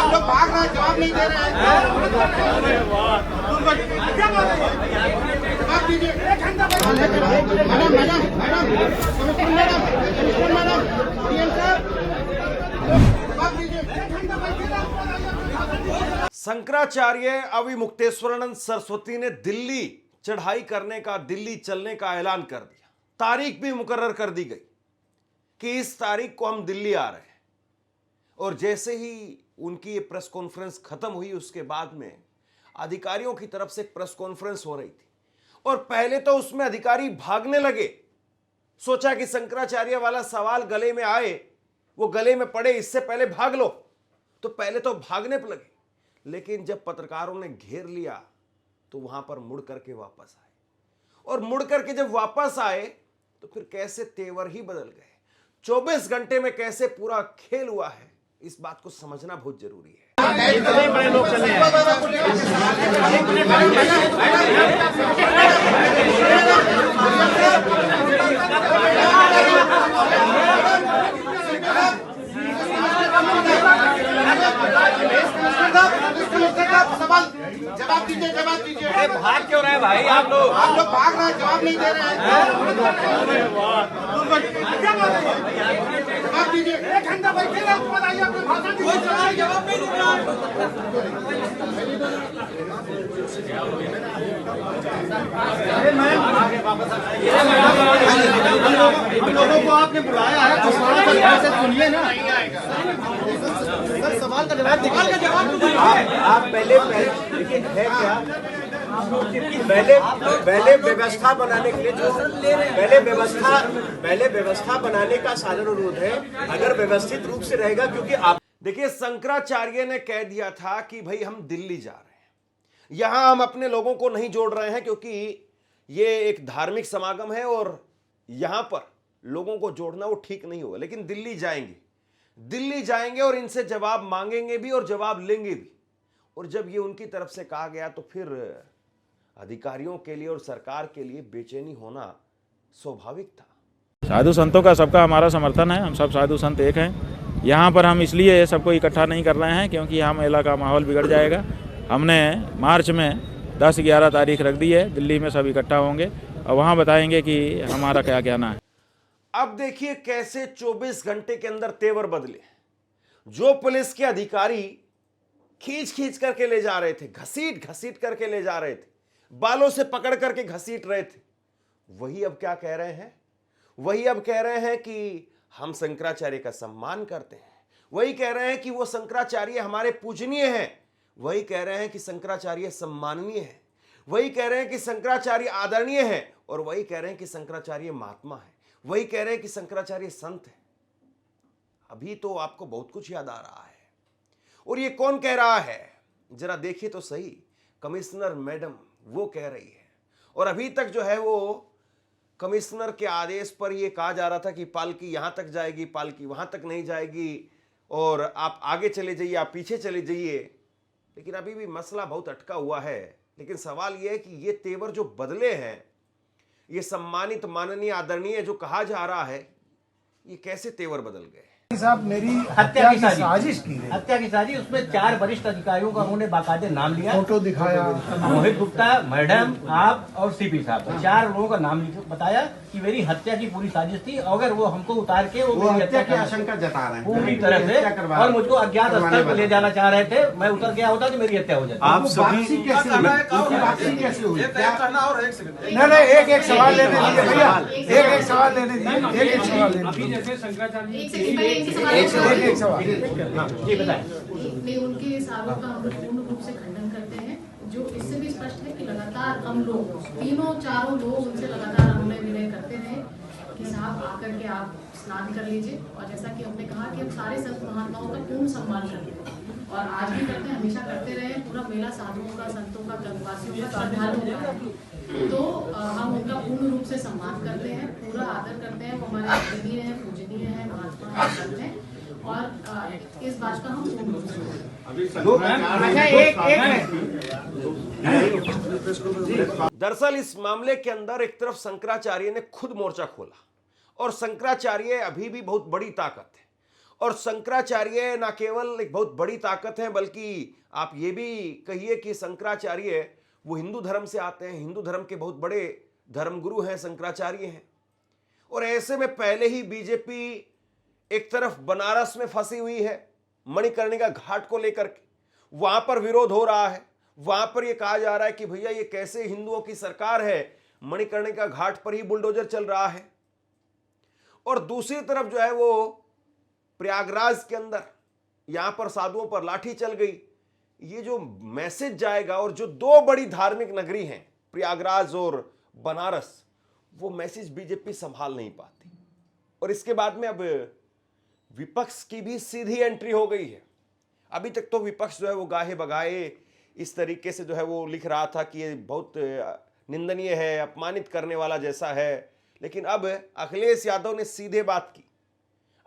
आप लोग भाग रहे हैं, जवाब नहीं दे रहे हैं। जवाब दीजिए। Madam madam madam commissioner madam commissioner madam DM साहब जवाब दीजिए। शंकराचार्य अविमुक्तेश्वरानंद सरस्वती ने दिल्ली चढ़ाई करने का, दिल्ली चलने का ऐलान कर दिया। तारीख भी मुकर्रर कर दी गई कि इस तारीख को हम दिल्ली आ रहे हैं। और जैसे ही उनकी ये प्रेस कॉन्फ्रेंस खत्म हुई, उसके बाद में अधिकारियों की तरफ से एक प्रेस कॉन्फ्रेंस हो रही थी और पहले तो उसमें अधिकारी भागने लगे। सोचा कि शंकराचार्य वाला सवाल गले में आए, वो गले में पड़े, इससे पहले भाग लो, तो पहले तो भागने पर लगे। लेकिन जब पत्रकारों ने घेर लिया तो वहां पर मुड़ करके वापस आए, और मुड़ करके जब वापस आए तो फिर कैसे तेवर ही बदल गए। 24 घंटे में कैसे पूरा खेल हुआ है, इस बात को समझना बहुत जरूरी है। बड़े लोग चले हैं। सवाल जवाब दीजिए, जवाब दीजिए। भाग क्यों रहे हैं भाई आप लोग भाग रहे हैं, जवाब नहीं दे रहे हैं। जवाब दीजिए। एक घंटा बैठे रहे, उसके बाद आइए अपने भाषण दीजिए। जवाब नहीं दे रहा हम लोगों को आपने बुलाया है, तो सवाल से सुनिए ना। सर सवाल का जवाब आप पहले देखिए है क्या, पहले व्यवस्था बनाने के लिए जो पहले व्यवस्था बनाने का साधन अनुरोध है, अगर व्यवस्थित रूप से रहेगा। क्योंकि आप देखिए, शंकराचार्य ने कह दिया था कि भाई हम दिल्ली जा रहे हैं, यहां हम अपने लोगों को नहीं जोड़ रहे हैं क्योंकि ये एक धार्मिक समागम है और यहां पर लोगों को जोड़ना वो ठीक नहीं होगा। लेकिन दिल्ली जाएंगे और इनसे जवाब मांगेंगे भी और जवाब लेंगे भी। और जब ये उनकी तरफ से कहा गया तो फिर अधिकारियों के लिए और सरकार के लिए बेचैनी होना स्वाभाविक था। साधु संतों का सबका हमारा समर्थन है, हम सब साधु संत एक हैं। यहाँ पर हम इसलिए सबको इकट्ठा नहीं कर रहे हैं क्योंकि यहाँ मेला का माहौल बिगड़ जाएगा। हमने मार्च में 10-11 तारीख रख दी है, दिल्ली में सब इकट्ठा होंगे और वहाँ बताएंगे कि हमारा क्या कहना है। अब देखिए कैसे 24 घंटे के अंदर तेवर बदले। जो पुलिस के अधिकारी खींच करके ले जा रहे थे, घसीट करके ले जा रहे थे, बालों से पकड़ करके घसीट रहे थे, वही अब क्या कह रहे हैं? वही अब कह रहे हैं कि हम शंकराचार्य का सम्मान करते हैं। वही कह रहे हैं कि वो शंकराचार्य हमारे पूजनीय हैं। वही कह रहे हैं कि शंकराचार्य सम्माननीय है। वही कह रहे हैं कि शंकराचार्य आदरणीय है। और वही कह रहे हैं कि शंकराचार्य महात्मा है। वही कह रहे हैं कि शंकराचार्य संत है। अभी तो आपको बहुत कुछ याद आ रहा है। और ये कौन कह रहा है, जरा देखिए तो सही। कमिश्नर मैडम वो कह रही है। और अभी तक जो है वो कमिश्नर के आदेश पर ये कहा जा रहा था कि पालकी यहां तक जाएगी, पालकी वहां तक नहीं जाएगी, और आप आगे चले जाइए, आप पीछे चले जाइए। लेकिन अभी भी मसला बहुत अटका हुआ है। लेकिन सवाल यह है कि ये तेवर जो बदले हैं, ये सम्मानित, माननीय, आदरणीय जो कहा जा रहा है, ये कैसे तेवर बदल गए? साहब मेरी हत्या की साजिश की है। हत्या की साजिश, उसमें 4 वरिष्ठ अधिकारियों का उन्होंने बाकायदे नाम लिया, फोटो दिखाया, मोहित गुप्ता, मैडम, आप और सीपी साहब, 4 लोगों का नाम बताया कि मेरी हत्या की पूरी साजिश थी। अगर वो हमको उतार के वो मेरी हत्या की आशंका जता रहे हैं पूरी तरह से, और मुझको अज्ञात स्थल पर ले जाना चाह रहे थे। मैं उतर गया होता तो मेरी हत्या हो जाती। आप सभी कैसे हुई? नहीं, एक सवाल लेने दीजिए भैया, एक सवाल लेने दीजिए, एक सवाल लेने दीजिए। एक सवाल जी बताएं। नहीं, उनके आरोप का हम पूर्ण रूप से खंडन करते हैं। जो इससे भी स्पष्ट है कि लगातार हम लोग चारों लोग उनसे लगातार अनुनय विनय करते रहे कि साहब आकर के आप स्नान कर लीजिए। और जैसा कि हमने कहा कि हम सारे संत महात्माओं का पूर्ण सम्मान करते हैं और आज भी करते हैं, हमेशा करते रहे। पूरा मेला साधुओं का, संतों का, कल्पवासियों का, श्रद्धालुओं का है। तो हम उनका पूर्ण रूप से सम्मान करते हैं, पूरा आदर करते हैं। वो हमारे आदरणीय हैं, पूजनीय हैं, महात्मा हैं, संत हैं। और इस बात का हम पूर्ण रूप से दरअसल इस मामले के अंदर एक तरफ शंकराचार्य ने खुद मोर्चा खोला और शंकराचार्य अभी भी बहुत बड़ी ताकत है और शंकराचार्य ना केवल एक बहुत बड़ी ताकत है, बल्कि आप ये भी कहिए कि शंकराचार्य वो हिंदू धर्म से आते हैं, हिंदू धर्म के बहुत बड़े धर्मगुरु हैं शंकराचार्य हैं। और ऐसे में पहले ही बीजेपी एक तरफ बनारस में फंसी हुई है मणिकर्णिका घाट को लेकर के, वहां पर विरोध हो रहा है, वहां पर यह कहा जा रहा है कि भैया ये कैसे हिंदुओं की सरकार है, मणिकर्णिका घाट पर ही बुलडोजर चल रहा है। और दूसरी तरफ जो है वो प्रयागराज के अंदर यहां पर साधुओं पर लाठी चल गई। ये जो मैसेज जाएगा, और जो दो बड़ी धार्मिक नगरी हैं प्रयागराज और बनारस, वो मैसेज बीजेपी संभाल नहीं पाती। और इसके बाद में अब विपक्ष की भी सीधी एंट्री हो गई है। अभी तक तो विपक्ष जो है वो गाहे बगाए इस तरीके से जो है वो लिख रहा था कि ये बहुत निंदनीय है, अपमानित करने वाला जैसा है, लेकिन अब अखिलेश यादव ने सीधे बात की।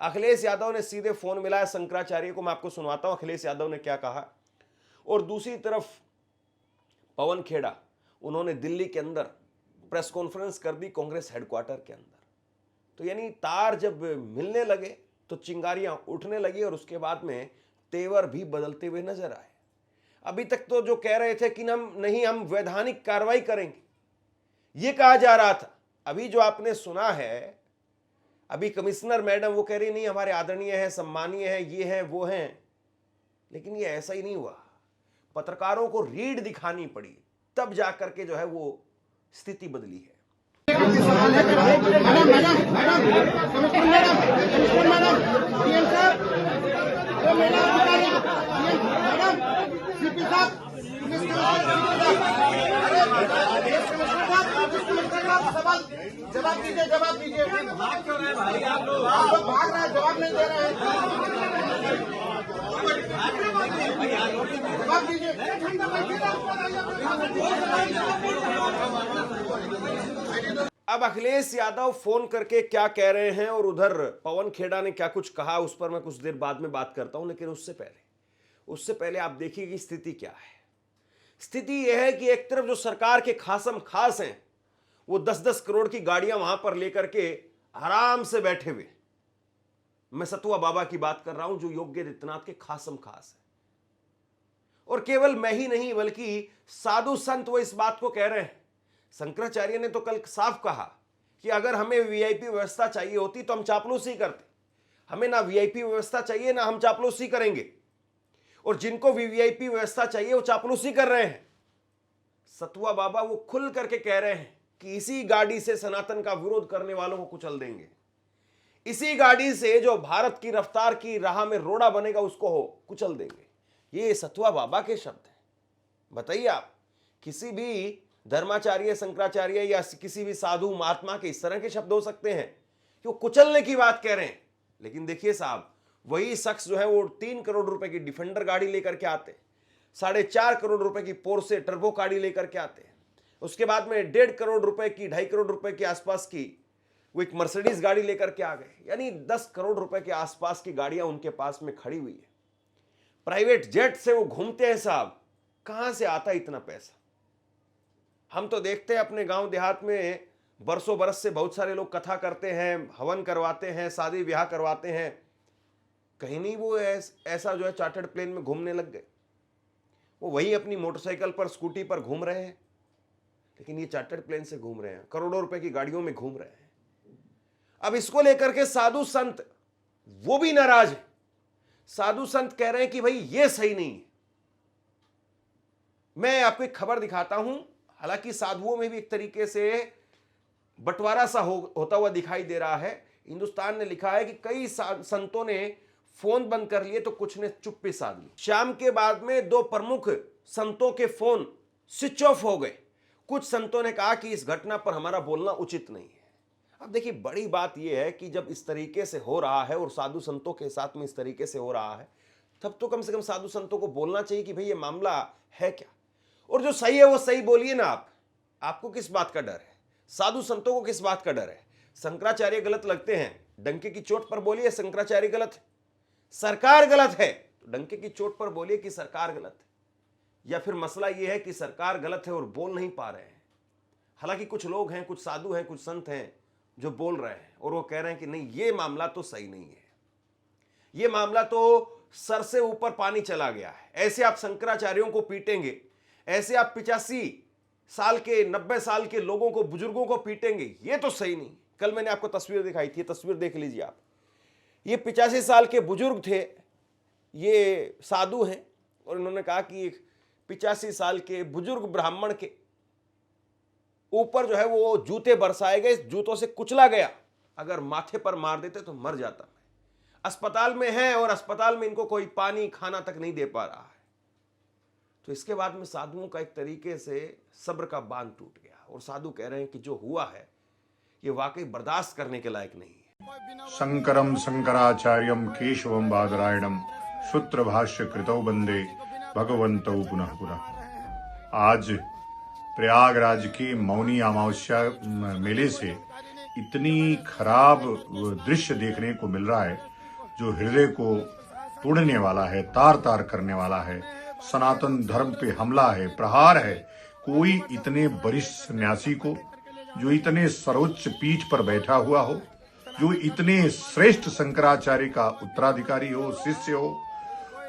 अखिलेश यादव ने सीधे फोन मिलाया शंकराचार्य को। मैं आपको सुनवाता हूं अखिलेश यादव ने क्या कहा। और दूसरी तरफ पवन खेड़ा, उन्होंने दिल्ली के अंदर प्रेस कॉन्फ्रेंस कर दी कांग्रेस हेडक्वार्टर के अंदर। तो यानी तार जब मिलने लगे तो चिंगारियां उठने लगी, और उसके बाद में तेवर भी बदलते हुए नजर आए। अभी तक तो जो कह रहे थे कि हम वैधानिक कार्रवाई करेंगे, यह कहा जा रहा था। अभी जो आपने सुना है, अभी कमिश्नर मैडम वो कह रही नहीं हमारे आदरणीय है, सम्मानीय है, ये है वो हैं, लेकिन ये ऐसा ही नहीं हुआ। पत्रकारों को रीड दिखानी पड़ी, तब जाकर के जो है वो स्थिति बदली है। Madam madam madam commissioner madam DM साहब, मैडम सीपी साहब, पुलिस सवाल जवाब दीजिए, जवाब दीजिए। भाग क्यों रहे भाई आप लोग? भाग रहे हैं, जवाब नहीं दे रहे हैं। जवाब दीजिए। अब अखिलेश यादव फोन करके क्या कह रहे हैं और उधर पवन खेड़ा ने क्या कुछ कहा, उस पर मैं कुछ देर बाद में बात करता हूं। लेकिन उससे पहले आप देखिए कि स्थिति क्या है। स्थिति यह है कि एक तरफ जो सरकार के खासम खास हैं, वो 10-10 करोड़ की गाड़ियां वहां पर लेकर के आराम से बैठे हुए। मैं सतुआ बाबा की बात कर रहा हूं जो योगी आदित्यनाथ के खासम खास है। और केवल मैं ही नहीं बल्कि साधु संत वो इस बात को कह रहे हैं। शंकराचार्य ने तो कल साफ कहा कि अगर हमें वीआईपी व्यवस्था चाहिए होती तो हम चापलूसी करते। हमें ना वीआईपी व्यवस्था चाहिए, ना हम चापलूसी करेंगे। और जिनको वीआईपी व्यवस्था चाहिए वो चापलूसी कर रहे हैं। सतुआ बाबा वो खुल करके कह रहे हैं कि इसी गाड़ी से सनातन का विरोध करने वालों को कुचल देंगे। इसी गाड़ी से जो भारत की रफ्तार की राह में रोड़ा बनेगा उसको कुचल देंगे। ये सतुआ बाबा के शब्द हैं। बताइए आप, किसी भी धर्माचार्य, शंकराचार्य या किसी भी साधु महात्मा के इस तरह के शब्द हो सकते हैं कि वो कुचलने की बात कह रहे हैं। लेकिन देखिए साहब, वही शख्स जो है वो 3 करोड़ रुपए की डिफेंडर गाड़ी लेकर के आते, 4.5 करोड़ रुपए की पोर्से टर्बो गाड़ी लेकर के आते हैं। उसके बाद में 1.5 करोड़ रुपए की, 2.5 करोड़ रुपए के आसपास की वो एक मर्सिडीज गाड़ी लेकर के आ गए। यानी 10 करोड़ रुपए के आसपास की गाड़ियां उनके पास में खड़ी हुई है। प्राइवेट जेट से वो घूमते हैं साहब। कहां से आता इतना पैसा? हम तो देखते हैं अपने गांव देहात में बरसों बरस से बहुत सारे लोग कथा करते हैं, हवन करवाते हैं, शादी ब्याह करवाते हैं। कहीं नहीं वो ऐसा जो है चार्टर्ड प्लेन में घूमने लग गए। वो वही अपनी मोटरसाइकिल पर, स्कूटी पर घूम रहे हैं, लेकिन ये चार्टर्ड प्लेन से घूम रहे हैं, करोड़ों रुपए की गाड़ियों में घूम रहे हैं। अब इसको लेकर के साधु संत वो भी नाराज है। साधु संत कह रहे हैं कि भाई ये सही नहीं है। मैं आपको एक खबर दिखाता हूं। हालांकि साधुओं में भी एक तरीके से बंटवारा सा होता हुआ दिखाई दे रहा है। हिंदुस्तान ने लिखा है कि कई संतों ने फोन बंद कर लिए तो कुछ ने चुप्पी साध ली। शाम के बाद में 2 प्रमुख संतों के फोन स्विच ऑफ हो गए। कुछ संतों ने कहा कि इस घटना पर हमारा बोलना उचित नहीं है। अब देखिए, बड़ी बात यह है कि जब इस तरीके से हो रहा है और साधु संतों के साथ में इस तरीके से हो रहा है, तब तो कम से कम साधु संतों को बोलना चाहिए कि भाई ये मामला है क्या। और जो सही है वो सही बोलिए ना। आपको किस बात का डर है? साधु संतों को किस बात का डर है? शंकराचार्य गलत लगते हैं, डंके की चोट पर बोलिए शंकराचार्य गलत है। सरकार गलत है तो डंके की चोट पर बोलिए कि सरकार गलत है। या फिर मसला यह है कि सरकार गलत है और बोल नहीं पा रहे हैं। हालांकि कुछ लोग हैं, कुछ साधु हैं, कुछ संत हैं जो बोल रहे हैं और वो कह रहे हैं कि नहीं, ये मामला तो सही नहीं है। ये मामला तो सर से ऊपर पानी चला गया है। ऐसे आप शंकराचार्यों को पीटेंगे, ऐसे आप 85 साल के 90 साल के लोगों को, बुजुर्गों को पीटेंगे, ये तो सही नहीं। कल मैंने आपको तस्वीर दिखाई थी, तस्वीर देख लीजिए आप। ये 85 साल के बुजुर्ग थे, ये साधु हैं, और इन्होंने कहा कि 85 साल के बुजुर्ग ब्राह्मण के ऊपर जो है वो जूते बरसाए गए, जूतों से कुचला गया। अगर माथे पर मार देते तो मर जाता। अस्पताल में है और अस्पताल में इनको कोई पानी खाना तक नहीं दे पा रहा है। तो इसके बाद में साधुओं का एक तरीके से सब्र का बांध टूट गया, और साधु कह रहे हैं कि जो हुआ है ये वाकई बर्दाश्त करने के लायक नहीं है। शंकरम शंकराचार्यम केशवम बादरायणम सूत्र भाष्य कृतौ वंदे भगवन्तौ पुनः पुनः। आज प्रयागराज के मौनी अमावस्या मेले से इतनी खराब दृश्य देखने को मिल रहा है जो हृदय को तोड़ने वाला है, तार तार करने वाला है। सनातन धर्म पे हमला है, प्रहार है। कोई इतने वरिष्ठ सन्यासी को, जो इतने सर्वोच्च पीठ पर बैठा हुआ हो, जो इतने श्रेष्ठ शंकराचार्य का उत्तराधिकारी हो, शिष्य हो,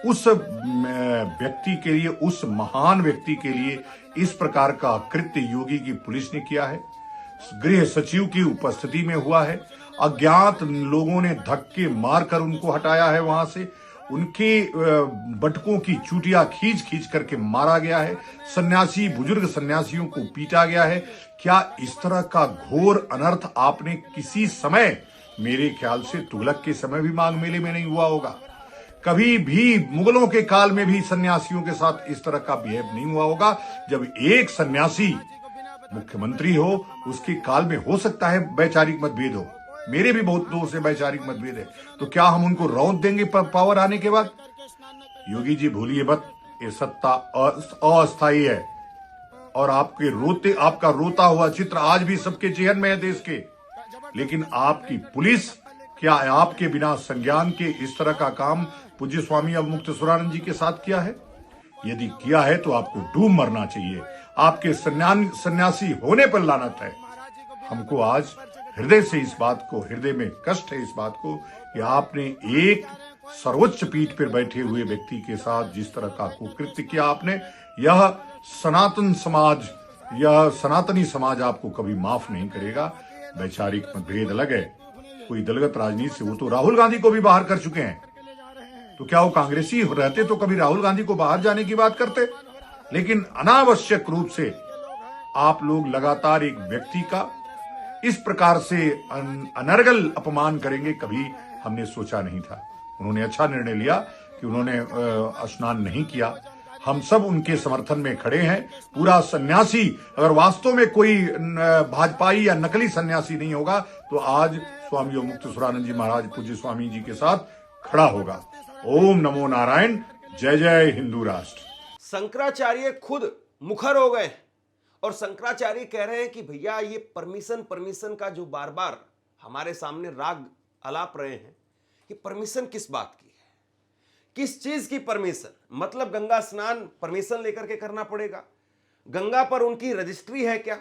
उस व्यक्ति के लिए, उस महान व्यक्ति के लिए इस प्रकार का कृत्य योगी की पुलिस ने किया है। गृह सचिव की उपस्थिति में हुआ है। अज्ञात लोगों ने धक्के मारकर उनको हटाया है वहां से। उनके बटकों की चूटियां खींच खींच करके मारा गया है। सन्यासी, बुजुर्ग सन्यासियों को पीटा गया है। क्या इस तरह का घोर अनर्थ आपने किसी समय, मेरे ख्याल से तुगलक के समय भी माघ मेले में नहीं हुआ होगा, कभी भी मुगलों के काल में भी सन्यासियों के साथ इस तरह का बिहेव नहीं हुआ होगा। जब एक सन्यासी मुख्यमंत्री हो, उसके काल में हो सकता है वैचारिक मतभेद हो। मेरे भी बहुत लोगों से वैचारिक मतभेद है, तो क्या हम उनको रौंद देंगे पावर आने के बाद? योगी जी भूलिए मत, ये सत्ता अस्थायी है, और आपका रोता हुआ चित्र आज भी सबके चेहन में है देश के। लेकिन आपकी पुलिस, क्या आपके बिना संज्ञान के इस तरह का काम पूज्य स्वामी अवमुक्तेश्वरानंद जी के साथ किया है? यदि किया है तो आपको डूब मरना चाहिए। आपके सन्यासी होने पर लानत है। हमको आज हृदय से इस बात को, हृदय में कष्ट है इस बात को कि आपने एक सर्वोच्च पीठ पर बैठे हुए व्यक्ति के साथ जिस तरह का कुकृत्य किया आपने, यह सनातन समाज, यह सनातनी समाज आपको कभी माफ नहीं करेगा। वैचारिक मतभेद अलग है, कोई दलगत राजनीति से, वो तो राहुल गांधी को भी बाहर कर चुके हैं। तो क्या वो कांग्रेसी रहते तो कभी राहुल गांधी को बाहर जाने की बात करते? लेकिन अनावश्यक रूप से आप लोग लगातार एक व्यक्ति का इस प्रकार से अनर्गल अपमान करेंगे, कभी हमने सोचा नहीं था। उन्होंने अच्छा निर्णय लिया कि उन्होंने स्नान नहीं किया। हम सब उनके समर्थन में खड़े हैं। पूरा सन्यासी, अगर वास्तव में कोई भाजपाई या नकली सन्यासी नहीं होगा तो आज स्वामी अवमुक्तेश्वरानंद जी महाराज पूज्य स्वामी जी के साथ खड़ा होगा। ओम नमो नारायण। जय जय हिंदू राष्ट्र। शंकराचार्य खुद मुखर हो गए और शंकराचार्य कह रहे हैं कि भैया ये परमिशन का जो बार बार हमारे सामने राग अलाप रहे हैं, ये परमिशन किस बात की है, किस चीज की परमिशन? मतलब गंगा स्नान परमिशन लेकर के करना पड़ेगा? गंगा पर उनकी रजिस्ट्री है क्या?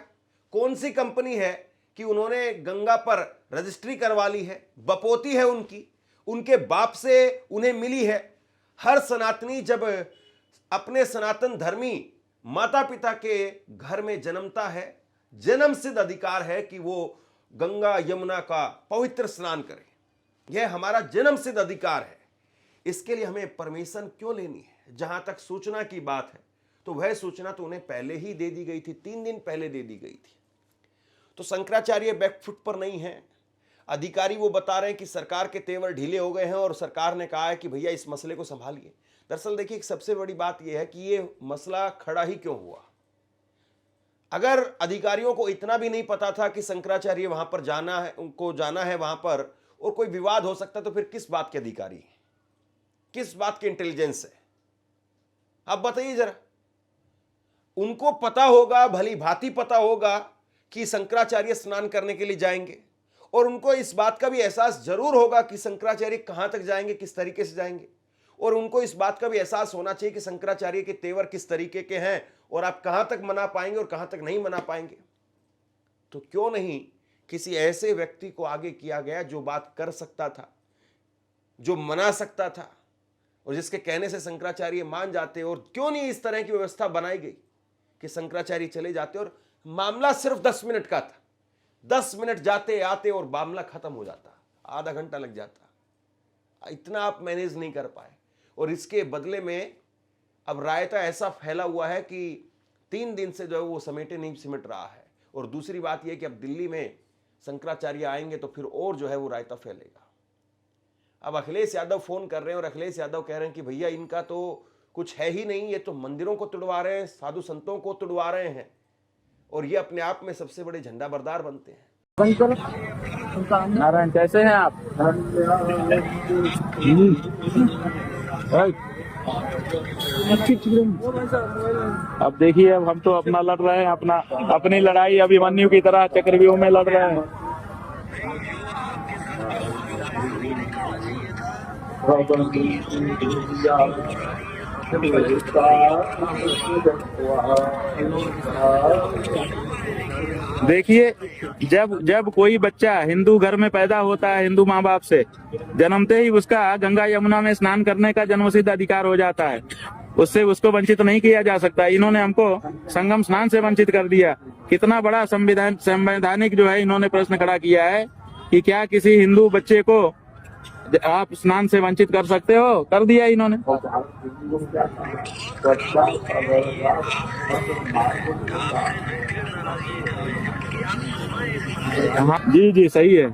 कौन सी कंपनी है कि उन्होंने गंगा पर रजिस्ट्री करवा ली है? बपोती है उनकी, उनके बाप से उन्हें मिली है। हर सनातनी जब अपने सनातन धर्मी माता पिता के घर में जन्मता है, जन्म सिद्ध अधिकार है कि वो गंगा यमुना का पवित्र स्नान करे। यह हमारा जन्म सिद्ध अधिकार है। इसके लिए हमें परमिशन क्यों लेनी है? जहां तक सूचना की बात है तो वह सूचना तो उन्हें पहले ही दे दी गई थी, 3 दिन पहले दे दी गई थी। तो शंकराचार्य बैकफुट पर नहीं है। अधिकारी वो बता रहे हैं कि सरकार के तेवर ढीले हो गए हैं और सरकार ने कहा है कि भैया इस मसले को संभालिए। दरअसल देखिए, एक सबसे बड़ी बात यह है कि ये मसला खड़ा ही क्यों हुआ। अगर अधिकारियों को इतना भी नहीं पता था कि शंकराचार्य वहां पर जाना है, उनको जाना है वहां पर, और कोई विवाद हो सकता, तो फिर किस बात के अधिकारी हैं, किस बात के इंटेलिजेंस है? आप बताइए जरा। उनको पता होगा, भली भांति पता होगा कि शंकराचार्य स्नान करने के लिए जाएंगे, और उनको इस बात का भी एहसास जरूर होगा कि शंकराचार्य कहां तक जाएंगे, किस तरीके से जाएंगे, और उनको इस बात का भी एहसास होना चाहिए कि शंकराचार्य के तेवर किस तरीके के हैं और आप कहां तक मना पाएंगे और कहां तक नहीं मना पाएंगे। तो क्यों नहीं किसी ऐसे व्यक्ति को आगे किया गया जो बात कर सकता था, जो मना सकता था और जिसके कहने से शंकराचार्य मान जाते, और क्यों नहीं इस तरह की व्यवस्था बनाई गई कि शंकराचार्य चले जाते और मामला सिर्फ 10 मिनट का था, 10 मिनट जाते आते और मामला खत्म हो जाता, आधा घंटा लग जाता। इतना आप मैनेज नहीं कर पाए, और इसके बदले में अब रायता ऐसा फैला हुआ है कि 3 दिन से जो है वो समेटे नहीं सिमट रहा है। और दूसरी बात यह कि अब दिल्ली में शंकराचार्य आएंगे तो फिर और जो है वो रायता फैलेगा। अब अखिलेश यादव फोन कर रहे हैं और अखिलेश यादव कह रहे हैं कि भैया इनका तो कुछ है ही नहीं, ये तो मंदिरों को तुड़वा रहे हैं, साधु संतों को तुड़वा रहे हैं, और ये अपने आप में सबसे बड़े झंडा बरदार बनते हैं। नारायण कैसे हैं आप? अब देखिए, अब हम तो अपना लड़ रहे हैं, अपनी लड़ाई अभिमन्यु की तरह चक्रव्यूह में लड़ रहे हैं। देखिए, जब कोई बच्चा हिंदू घर में पैदा होता है, हिंदू माँ बाप से, जन्मते ही उसका गंगा यमुना में स्नान करने का जन्मसिद्ध अधिकार हो जाता है। उससे उसको वंचित नहीं किया जा सकता। इन्होंने हमको संगम स्नान से वंचित कर दिया। कितना बड़ा संवैधानिक जो है इन्होंने प्रश्न खड़ा किया है कि क्या किसी हिंदू बच्चे को आप स्नान से वंचित कर सकते हो? कर दिया इन्होंने। हाँ जी जी, सही है।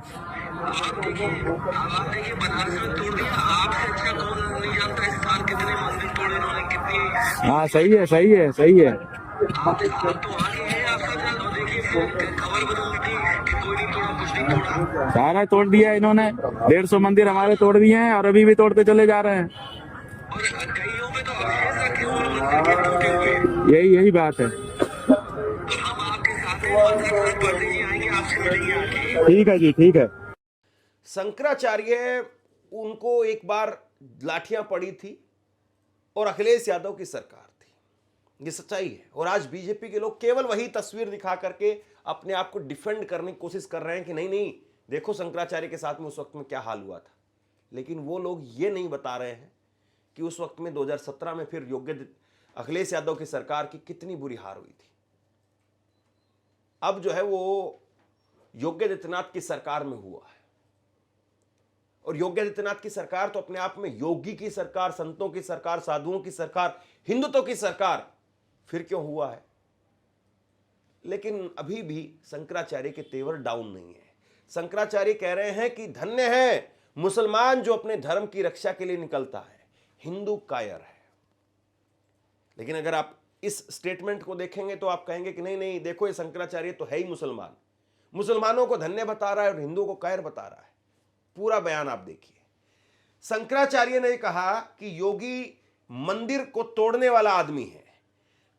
हाँ सही है, सही है, सही है। सारा तोड़ दिया इन्होंने। 150 मंदिर हमारे तोड़ दिए हैं और अभी भी तोड़ते चले जा रहे हैं। यही बात है। ठीक है जी, ठीक है। शंकराचार्य, उनको एक बार लाठियां पड़ी थी और अखिलेश यादव की सरकार थी, ये सच्चाई है। और आज बीजेपी के लोग केवल वही तस्वीर दिखा करके अपने आप को डिफेंड करने की कोशिश कर रहे हैं कि नहीं देखो शंकराचार्य के साथ में उस वक्त में क्या हाल हुआ था। लेकिन वो लोग ये नहीं बता रहे हैं कि उस वक्त में 2017 में फिर अखिलेश यादव की सरकार की कितनी बुरी हार हुई थी। अब जो है वो योगी आदित्यनाथ की सरकार में हुआ है, और योगी आदित्यनाथ की सरकार तो अपने आप में योगी की सरकार, संतों की सरकार, साधुओं की सरकार, हिंदुत्व की सरकार फिर क्यों हुआ है। लेकिन अभी भी शंकराचार्य के तेवर डाउन नहीं है। शंकराचार्य कह रहे हैं कि धन्य है मुसलमान जो अपने धर्म की रक्षा के लिए निकलता है, हिंदू कायर है। लेकिन अगर आप इस स्टेटमेंट को देखेंगे तो आप कहेंगे कि नहीं देखो ये शंकराचार्य तो है ही मुसलमान, मुसलमानों को धन्य बता रहा है और हिंदुओं को कायर बता रहा है। पूरा बयान आप देखिए। शंकराचार्य ने कहा कि योगी मंदिर को तोड़ने वाला आदमी है।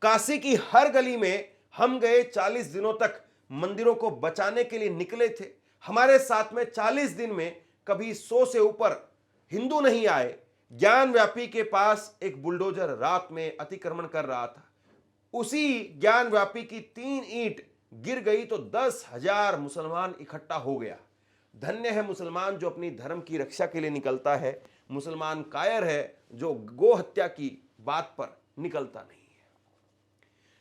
काशी की हर गली में हम गए, 40 दिनों तक मंदिरों को बचाने के लिए निकले थे। हमारे साथ में 40 दिन में कभी 100 से ऊपर हिंदू नहीं आए। ज्ञानव्यापी के पास एक बुलडोजर रात में अतिक्रमण कर रहा था, उसी ज्ञानव्यापी की 3 ईंट गिर गई तो 10,000 मुसलमान इकट्ठा हो गया। धन्य है मुसलमान जो अपनी धर्म की रक्षा के लिए निकलता है। मुसलमान कायर है जो गो हत्या की बात पर निकलता नहीं है।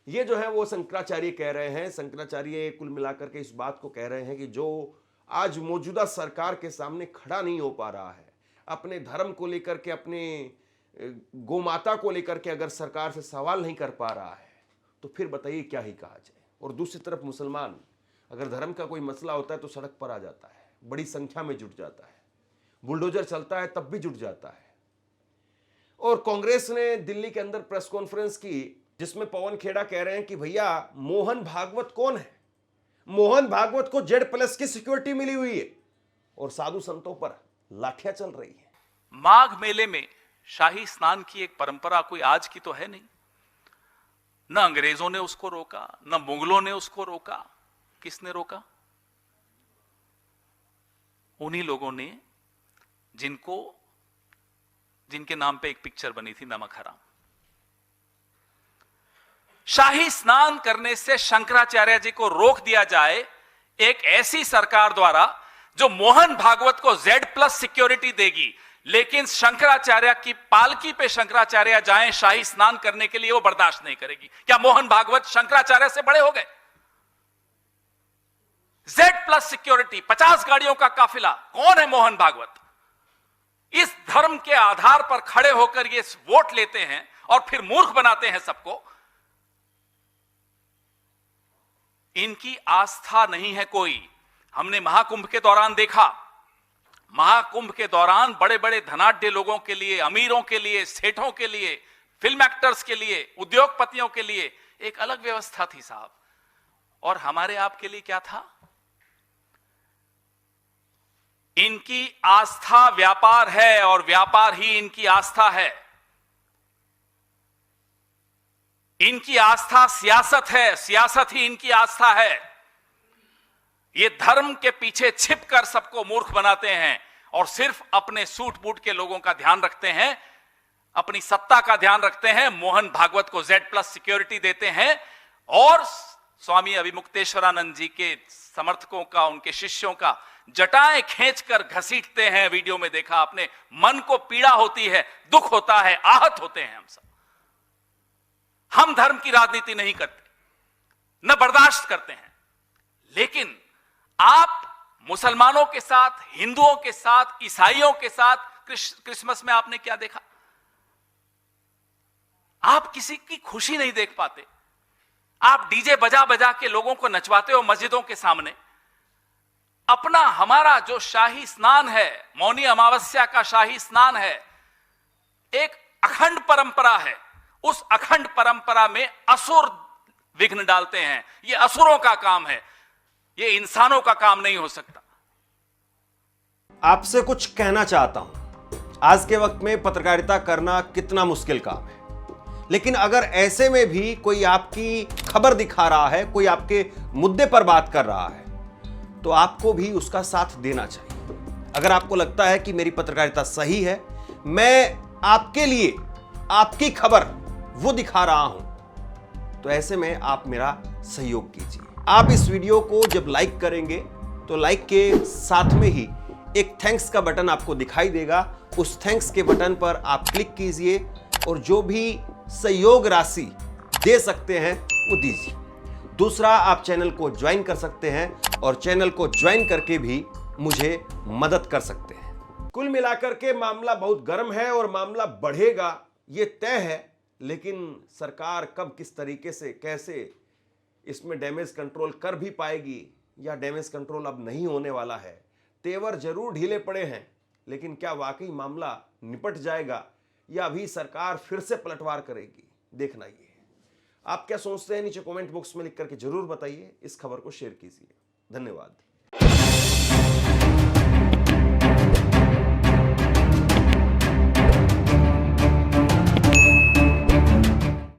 ये जो है वो शंकराचार्य कह रहे हैं। शंकराचार्य कुल मिलाकर के इस बात को कह रहे हैं कि जो आज मौजूदा सरकार के सामने खड़ा नहीं हो पा रहा है, अपने धर्म को लेकर के, अपने गोमाता को लेकर के अगर सरकार से सवाल नहीं कर पा रहा है तो फिर बताइए क्या ही कहा जाए। और दूसरी तरफ मुसलमान अगर धर्म का कोई मसला होता है तो सड़क पर आ जाता है, बड़ी संख्या में जुट जाता है, बुलडोजर चलता है तब भी जुट जाता है। और कांग्रेस ने दिल्ली के अंदर प्रेस कॉन्फ्रेंस की जिसमें पवन खेड़ा कह रहे हैं कि भैया मोहन भागवत कौन है? मोहन भागवत को Z+ की सिक्योरिटी मिली हुई है और साधु संतों पर लाठियां चल रही है। माघ मेले में शाही स्नान की एक परंपरा कोई आज की तो है नहीं। न अंग्रेजों ने उसको रोका, न मुगलों ने उसको रोका। किसने रोका? उन्हीं लोगों ने जिनके नाम पे एक पिक्चर बनी थी, नमक हराम। शाही स्नान करने से शंकराचार्य जी को रोक दिया जाए एक ऐसी सरकार द्वारा जो मोहन भागवत को Z+ सिक्योरिटी देगी, लेकिन शंकराचार्य की पालकी पे शंकराचार्य जाएं शाही स्नान करने के लिए, वो बर्दाश्त नहीं करेगी। क्या मोहन भागवत शंकराचार्य से बड़े हो गए? Z+ सिक्योरिटी, 50 गाड़ियों का काफिला, कौन है मोहन भागवत? इस धर्म के आधार पर खड़े होकर ये वोट लेते हैं और फिर मूर्ख बनाते हैं सबको। इनकी आस्था नहीं है कोई। हमने महाकुंभ के दौरान देखा, महाकुंभ के दौरान बड़े बड़े धनाढ्य लोगों के लिए, अमीरों के लिए, सेठों के लिए, फिल्म एक्टर्स के लिए, उद्योगपतियों के लिए एक अलग व्यवस्था थी साहब। और हमारे आपके लिए क्या था? इनकी आस्था व्यापार है और व्यापार ही इनकी आस्था है। इनकी आस्था सियासत है, सियासत ही इनकी आस्था है। ये धर्म के पीछे छिपकर सबको मूर्ख बनाते हैं और सिर्फ अपने सूट बूट के लोगों का ध्यान रखते हैं, अपनी सत्ता का ध्यान रखते हैं। मोहन भागवत को Z+ सिक्योरिटी देते हैं और स्वामी अभिमुक्तेश्वरानंद जी के समर्थकों का, उनके शिष्यों का जटाएं खींचकर घसीटते हैं। वीडियो में देखा आपने, मन को पीड़ा होती है, दुख होता है, आहत होते हैं हम सब। हम धर्म की राजनीति नहीं करते, न बर्दाश्त करते हैं, लेकिन आप मुसलमानों के साथ, हिंदुओं के साथ, ईसाइयों के साथ क्रिसमस में आपने क्या देखा? आप किसी की खुशी नहीं देख पाते। आप डीजे बजा बजा के लोगों को नचवाते हो मस्जिदों के सामने। अपना हमारा जो शाही स्नान है, मौनी अमावस्या का शाही स्नान है, एक अखंड परंपरा है। उस अखंड परंपरा में असुर विघ्न डालते हैं। यह असुरों का काम है, यह इंसानों का काम नहीं हो सकता। आपसे कुछ कहना चाहता हूं। आज के वक्त में पत्रकारिता करना कितना मुश्किल काम है, लेकिन अगर ऐसे में भी कोई आपकी खबर दिखा रहा है, कोई आपके मुद्दे पर बात कर रहा है, तो आपको भी उसका साथ देना चाहिए। अगर आपको लगता है कि मेरी पत्रकारिता सही है, मैं आपके लिए आपकी खबर वो दिखा रहा हूं, तो ऐसे में आप मेरा सहयोग कीजिए। आप इस वीडियो को जब लाइक करेंगे तो लाइक के साथ में ही एक थैंक्स का बटन आपको दिखाई देगा। उस थैंक्स के बटन पर आप क्लिक कीजिए और जो भी सहयोग राशि दे सकते हैं वो दीजिए। दूसरा, आप चैनल को ज्वाइन कर सकते हैं और चैनल को ज्वाइन करके भी मुझे मदद कर सकते हैं। कुल मिलाकर के मामला बहुत गर्म है और मामला बढ़ेगा ये तय है, लेकिन सरकार कब, किस तरीके से, कैसे इसमें डैमेज कंट्रोल कर भी पाएगी या डैमेज कंट्रोल अब नहीं होने वाला है। तेवर जरूर ढीले पड़े हैं, लेकिन क्या वाकई मामला निपट जाएगा या अभी सरकार फिर से पलटवार करेगी, देखना ही है। आप क्या सोचते हैं नीचे कमेंट बॉक्स में लिख करके जरूर बताइए। इस खबर को शेयर कीजिए। धन्यवाद।